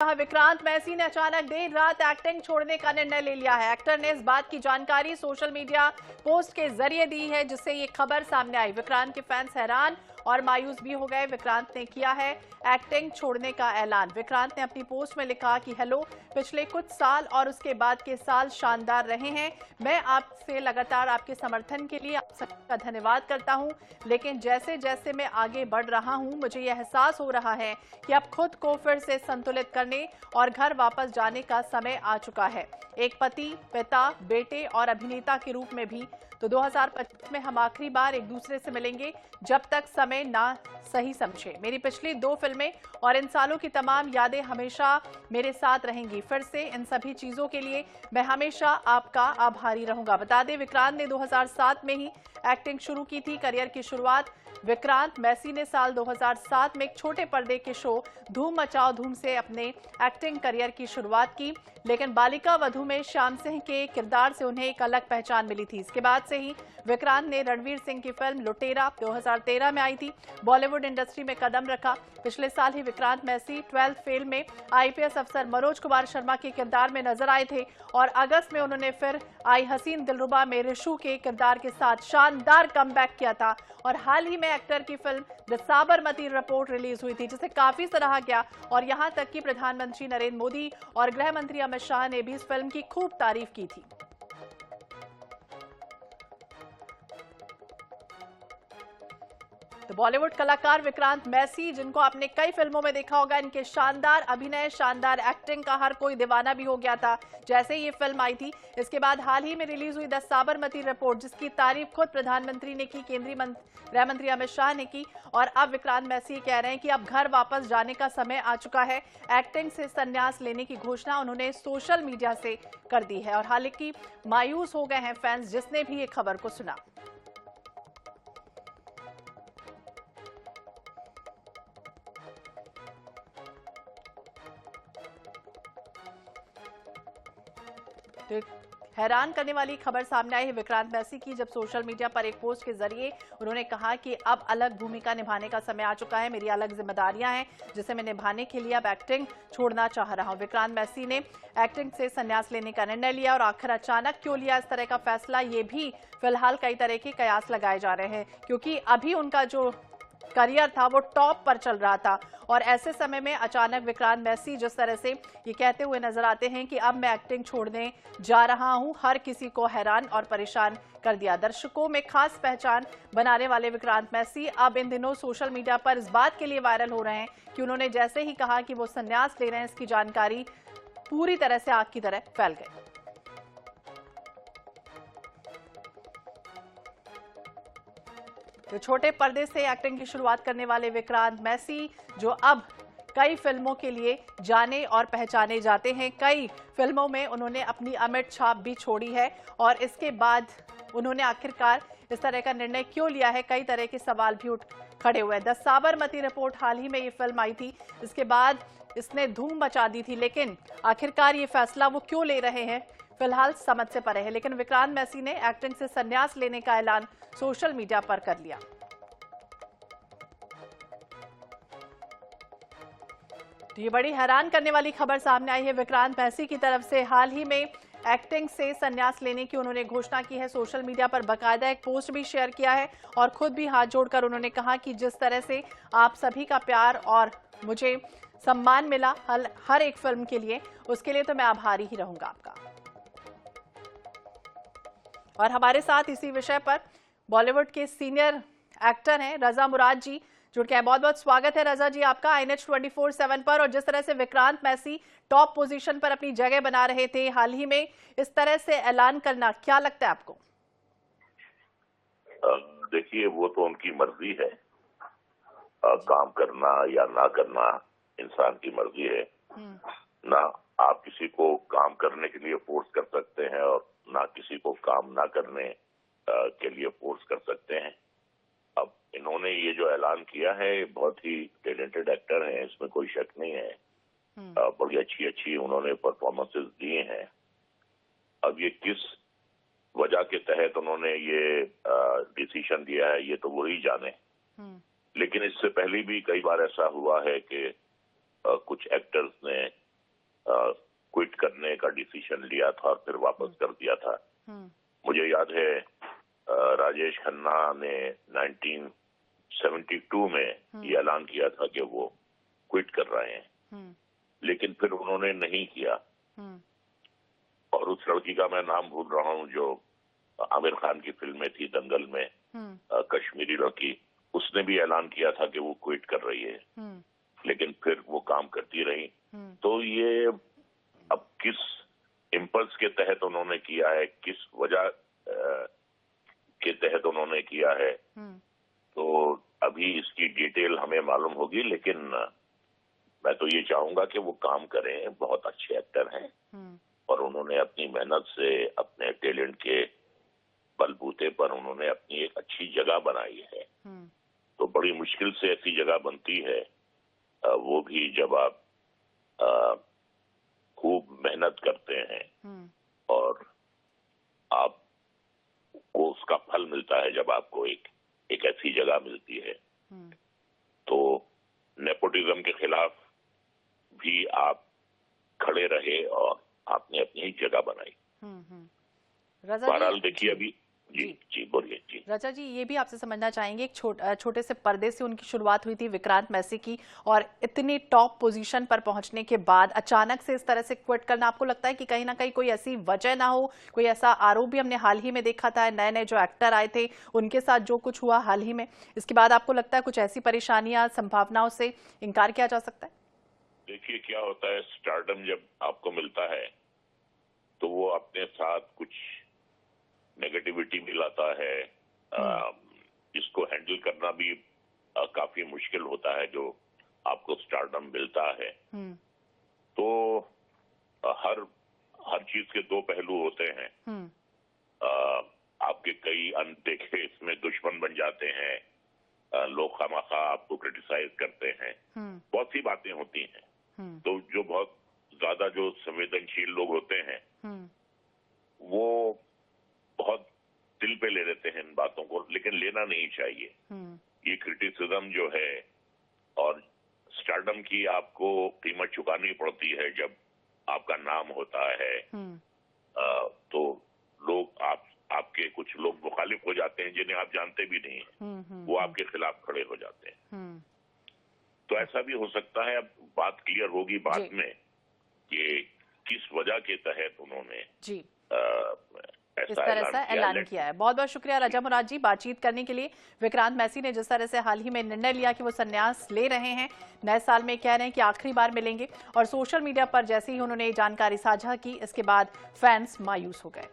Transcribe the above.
विक्रांत मैसी ने अचानक देर रात एक्टिंग छोड़ने का निर्णय ले लिया है। एक्टर ने इस बात की जानकारी सोशल मीडिया पोस्ट के जरिए दी है, जिससे ये खबर सामने आई। विक्रांत के फैंस हैरान और मायूस भी हो गए। विक्रांत ने किया है एक्टिंग छोड़ने का ऐलान। विक्रांत ने अपनी पोस्ट में लिखा कि हेलो, पिछले कुछ साल और उसके बाद के साल शानदार रहे हैं। मैं आपसे लगातार आपके समर्थन के लिए आप सबका धन्यवाद करता हूं, लेकिन जैसे जैसे मैं आगे बढ़ रहा हूं, मुझे यह एहसास हो रहा है कि अब खुद को फिर से संतुलित करने और घर वापस जाने का समय आ चुका है। एक पति, पिता, बेटे और अभिनेता के रूप में भी। तो 2025 में हम आखिरी बार एक दूसरे से मिलेंगे, जब तक समय ना सही समझे। मेरी पिछली 2 फिल्में और इन सालों की तमाम यादें हमेशा मेरे साथ रहेंगी। फिर से इन सभी चीजों के लिए मैं हमेशा आपका आभारी रहूंगा। बता दें, विक्रांत ने 2007 में ही एक्टिंग शुरू की थी। करियर की शुरुआत विक्रांत मैसी ने साल 2007 में एक छोटे पर्दे के शो धूम मचाओ धूम से अपने एक्टिंग करियर की शुरुआत की, लेकिन बालिका वधू में श्याम सिंह के किरदार से उन्हें एक अलग पहचान मिली थी। इसके बाद से ही विक्रांत ने रणवीर सिंह की फिल्म लुटेरा 2013 में आई थी, बॉलीवुड इंडस्ट्री में कदम रखा। पिछले साल ही विक्रांत मैसी 12th फेल में आईपीएस अफसर मनोज कुमार शर्मा के किरदार में नजर आए थे और अगस्त में उन्होंने फिर आई हसीन दिलरुबा में रिशु के किरदार के साथ शानदार कमबैक किया था। और हाल ही में एक्टर की film the Sabarmati report release हुई थी, जिसे काफी सराहा गया और यहां तक कि प्रधानमंत्री नरेंद्र मोदी और गृह मंत्री अमित शाह ने भी इस फिल्म की खूब तारीफ की थी। तो बॉलीवुड कलाकार विक्रांत मैसी, जिनको आपने कई फिल्मों में देखा होगा, इनके शानदार अभिनय, शानदार एक्टिंग का हर कोई दीवाना भी हो गया था जैसे ये फिल्म आई थी। इसके बाद हाल ही में रिलीज हुई द साबरमती रिपोर्ट, जिसकी तारीफ खुद प्रधानमंत्री ने की, केंद्रीय गृह मंत्री अमित शाह ने की। और अब विक्रांत मैसी कह रहे हैं कि अब घर वापस जाने का समय आ चुका है। एक्टिंग से संन्यास लेने की घोषणा उन्होंने सोशल मीडिया से कर दी है और हालांकि मायूस हो गए हैं फैंस, जिसने भी ये खबर को सुना। तो हैरान करने वाली खबर सामने आई है विक्रांत मैसी की, जब सोशल मीडिया पर एक पोस्ट के जरिए उन्होंने कहा कि अब अलग भूमिका निभाने का समय आ चुका है। मेरी अलग जिम्मेदारियां हैं, जिसे मैं निभाने के लिए अब एक्टिंग छोड़ना चाह रहा हूं। विक्रांत मैसी ने एक्टिंग से संन्यास लेने का निर्णय लिया और आखिर अचानक क्यों लिया इस तरह का फैसला, ये भी फिलहाल कई तरह के कयास लगाए जा रहे हैं, क्योंकि अभी उनका जो करियर था वो टॉप पर चल रहा था और ऐसे समय में अचानक विक्रांत मैसी जिस तरह से ये कहते हुए नजर आते हैं कि अब मैं एक्टिंग छोड़ने जा रहा हूं, हर किसी को हैरान और परेशान कर दिया। दर्शकों में खास पहचान बनाने वाले विक्रांत मैसी अब इन दिनों सोशल मीडिया पर इस बात के लिए वायरल हो रहे हैं कि उन्होंने जैसे ही कहा कि वो संन्यास ले रहे हैं, इसकी जानकारी पूरी तरह से आग की तरह फैल गई। तो छोटे पर्दे से एक्टिंग की शुरुआत करने वाले विक्रांत मैसी, जो अब कई फिल्मों के लिए जाने और पहचाने जाते हैं, कई फिल्मों में उन्होंने अपनी अमिट छाप भी छोड़ी है और इसके बाद उन्होंने आखिरकार इस तरह का निर्णय क्यों लिया है, कई तरह के सवाल भी उठ खड़े हुए हैं। द साबरमती रिपोर्ट हाल ही में ये फिल्म आई थी, इसके बाद इसने धूम मचा दी थी, लेकिन आखिरकार ये फैसला वो क्यों ले रहे हैं, फिलहाल समझ से परे है। लेकिन विक्रांत मैसी ने एक्टिंग से संन्यास लेने का ऐलान सोशल मीडिया पर कर लिया। तो ये बड़ी हैरान करने वाली खबर सामने आई है विक्रांत मैसी की तरफ से। हाल ही में एक्टिंग से संन्यास लेने की उन्होंने घोषणा की है। सोशल मीडिया पर बाकायदा एक पोस्ट भी शेयर किया है और खुद भी हाथ जोड़कर उन्होंने कहा कि जिस तरह से आप सभी का प्यार और मुझे सम्मान मिला हर एक फिल्म के लिए, उसके लिए तो मैं आभारी ही रहूंगा आपका। और हमारे साथ इसी विषय पर बॉलीवुड के सीनियर एक्टर हैं रजा मुराद जी जुड़ के हैं। बहुत बहुत स्वागत है रजा जी आपका INH 24/7 पर। और जिस तरह से विक्रांत मैसी टॉप पोजीशन पर अपनी जगह बना रहे थे, हाल ही में इस तरह से ऐलान करना, क्या लगता है आपको? देखिए, वो तो उनकी मर्जी है, काम करना या ना करना इंसान की मर्जी है ना। आप किसी को काम करने के लिए फोर्स कर सकते हैं और ना किसी को काम ना करने के लिए फोर्स कर सकते हैं। अब इन्होंने ये जो ऐलान किया है, बहुत ही टैलेंटेड एक्टर हैं, इसमें कोई शक नहीं है। बड़ी अच्छी उन्होंने परफॉर्मेंसेस दिए हैं। अब ये किस वजह के तहत उन्होंने ये डिसीजन दिया है, ये तो वही जाने। लेकिन इससे पहले भी कई बार ऐसा हुआ है कि कुछ एक्टर्स ने करने का डिसीजन लिया था और फिर वापस कर दिया था। मुझे याद है राजेश खन्ना ने 1972 में ये ऐलान किया था कि वो क्विट कर रहे हैं, लेकिन फिर उन्होंने नहीं किया। और उस लड़की का मैं नाम भूल रहा हूँ जो आमिर खान की फिल्म में थी, दंगल में, कश्मीरी लड़की, उसने भी ऐलान किया था कि वो क्विट कर रही है, लेकिन फिर वो काम करती रही। तो ये अब किस इम्पल्स के तहत उन्होंने किया है, किस वजह के तहत उन्होंने किया है, तो अभी इसकी डिटेल हमें मालूम होगी। लेकिन मैं तो ये चाहूंगा कि वो काम करें, बहुत अच्छे एक्टर हैं और उन्होंने अपनी मेहनत से, अपने टैलेंट के बलबूते पर उन्होंने अपनी एक अच्छी जगह बनाई है। तो बड़ी मुश्किल से ऐसी जगह बनती है, वो भी जब आप खूब मेहनत करते हैं और आपको उसका फल मिलता है जब आपको एक ऐसी जगह मिलती है। तो नेपोटिज्म के खिलाफ भी आप खड़े रहे और आपने अपनी एक जगह बनाई। बहरहाल देखिए अभी जी बोलिए जी। रचा जी, ये भी आपसे समझना चाहेंगे, एक छोटे से पर्दे से उनकी शुरुआत हुई थी विक्रांत मैसी की, और इतनी टॉप पोजीशन पर पहुंचने के बाद अचानक से इस तरह से क्विट करना, आपको लगता है कि कहीं ना कहीं कोई ऐसी वजह ना हो, कोई ऐसा आरोप भी हमने हाल ही में देखा था, नए नए जो एक्टर आए थे उनके साथ जो कुछ हुआ हाल ही में, इसके बाद आपको लगता है कुछ ऐसी परेशानियां, संभावनाओं से इनकार किया जा सकता है? देखिए क्या होता है, स्टारडम जब आपको मिलता है तो वो अपने साथ कुछ नेगेटिविटी भी लाता है, जिसको हैंडल करना भी काफी मुश्किल होता है जो आपको स्टारडम मिलता है। तो हर चीज के दो पहलू होते हैं। आपके कई अनदेखे इसमें दुश्मन बन जाते हैं, लोग खामखा आपको क्रिटिसाइज करते हैं, बहुत सी बातें होती हैं। तो जो बहुत ज्यादा जो संवेदनशील लोग होते हैं वो बहुत दिल पे ले लेते हैं इन बातों को, लेकिन लेना नहीं चाहिए। ये क्रिटिसिज्म जो है, और स्टारडम की आपको कीमत चुकानी पड़ती है जब आपका नाम होता है। तो लोग आपके कुछ लोग मुखालिफ हो जाते हैं जिन्हें आप जानते भी नहीं हैं, वो आपके खिलाफ खड़े हो जाते हैं। तो ऐसा भी हो सकता है। अब बात क्लियर होगी बाद में कि किस वजह के तहत उन्होंने इस तरह से ऐलान किया है। बहुत बहुत शुक्रिया रजा मुराद जी बातचीत करने के लिए। विक्रांत मैसी ने जिस तरह से हाल ही में निर्णय लिया कि वो संन्यास ले रहे हैं, नए साल में कह रहे हैं कि आखिरी बार मिलेंगे, और सोशल मीडिया पर जैसे ही उन्होंने जानकारी साझा की, इसके बाद फैंस मायूस हो गए।